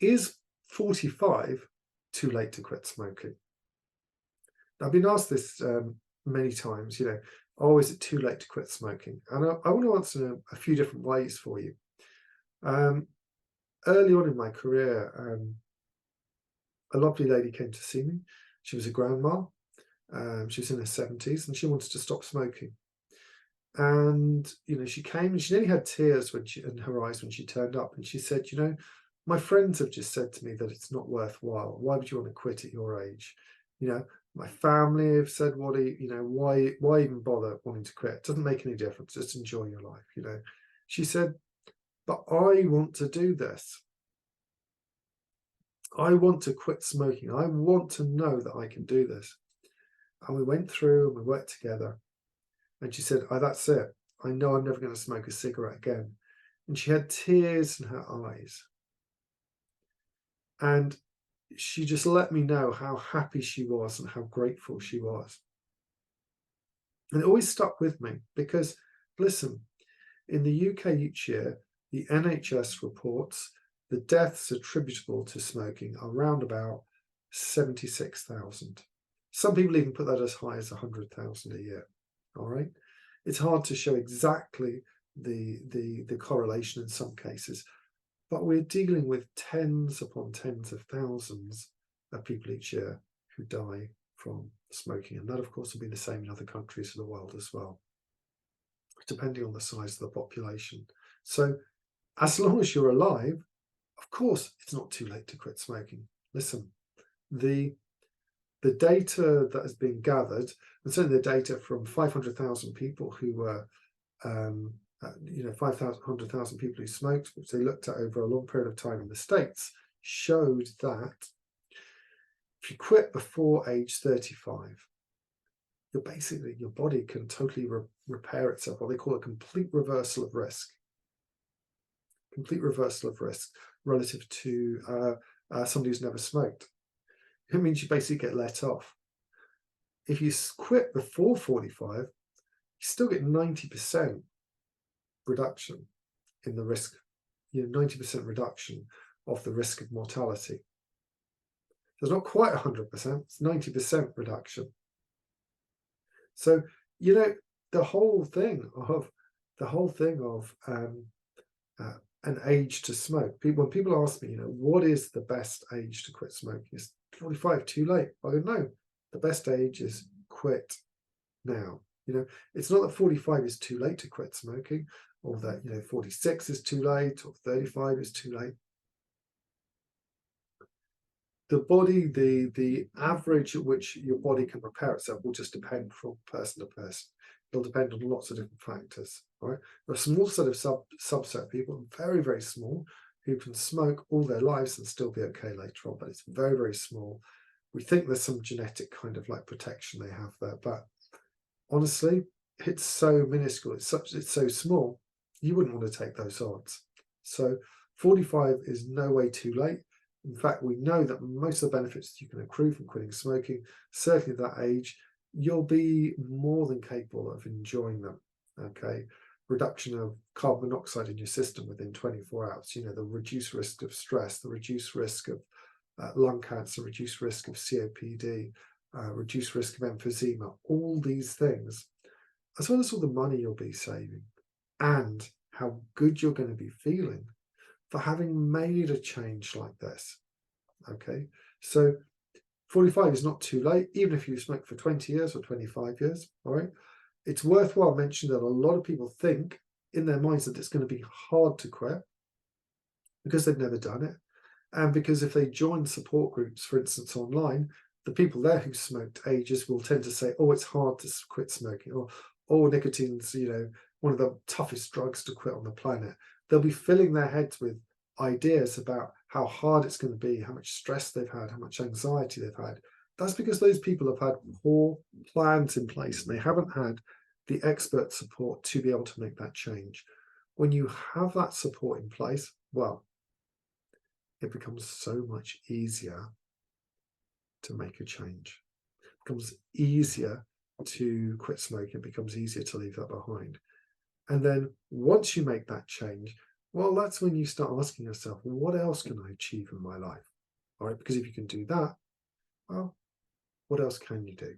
is 45 too late to quit smoking? I've been asked this many times, oh, is it too late to quit smoking? And I want to answer a few different ways for you. Early on in my career, a lovely lady came to see me. She was a grandma. She was in her 70s and she wanted to stop smoking. And, she came and she nearly had tears in her eyes when she turned up. And she said, my friends have just said to me that it's not worthwhile. Why would you want to quit at your age? My family have said, why even bother wanting to quit? It doesn't make any difference. Just enjoy your life. She said, but I want to do this. I want to quit smoking. I want to know that I can do this. And we went through and we worked together. And she said, oh, that's it. I know I'm never going to smoke a cigarette again. And she had tears in her eyes. And she just let me know how happy she was and how grateful she was. And it always stuck with me because, listen, in the UK each year, the NHS reports the deaths attributable to smoking are around about 76,000. Some people even put that as high as 100,000 a year. All right. It's hard to show exactly the correlation in some cases, but we're dealing with tens upon tens of thousands of people each year who die from smoking. And that, of course, will be the same in other countries of the world as well, depending on the size of the population. So as long as you're alive, of course, it's not too late to quit smoking. Listen, the data that has been gathered, and certainly the data from 500,000 people who were, 500,000 people who smoked, which they looked at over a long period of time in the States, showed that if you quit before age 35, your body can totally repair itself, what they call a complete reversal of risk. Complete reversal of risk relative to somebody who's never smoked. It means you basically get let off. If you quit before 45, you still get 90% reduction in the risk, 90% reduction of the risk of mortality. So it's not quite 100%, it's 90% reduction. So, the whole thing of an age to smoke. When people ask me, what is the best age to quit smoking? Is 45 too late? I go, no, the best age is quit now. It's not that 45 is too late to quit smoking, or that 46 is too late, or 35 is too late. The body, the average at which your body can repair itself will just depend from person to person. It'll depend on lots of different factors. Right? There are a small set of subset of people, very, very small, who can smoke all their lives and still be okay later on, but it's very, very small. We think there's some genetic kind of like protection they have there, but honestly, it's so minuscule, it's so small, you wouldn't want to take those odds. So 45 is no way too late. In fact, we know that most of the benefits that you can accrue from quitting smoking, certainly at that age, you'll be more than capable of enjoying them. Okay, reduction of carbon monoxide in your system within 24 hours, the reduced risk of stress, the reduced risk of lung cancer, reduced risk of COPD, reduced risk of emphysema, all these things, as well as all the money you'll be saving and how good you're going to be feeling for having made a change like this. Okay, so 45 is not too late, even if you smoke for 20 years or 25 years. All right, it's worthwhile mentioning that a lot of people think in their minds that it's going to be hard to quit because they've never done it, and because if they join support groups, for instance, online, the people there who smoked ages will tend to say, oh, it's hard to quit smoking, or oh, nicotine's one of the toughest drugs to quit on the planet. They'll be filling their heads with ideas about how hard it's going to be, how much stress they've had, how much anxiety they've had. That's because those people have had poor plans in place and they haven't had the expert support to be able to make that change. When you have that support in place, well, it becomes so much easier to make a change. It becomes easier to quit smoking. It becomes easier to leave that behind. And then once you make that change, well, that's when you start asking yourself, well, what else can I achieve in my life? All right, because if you can do that, well, what else can you do?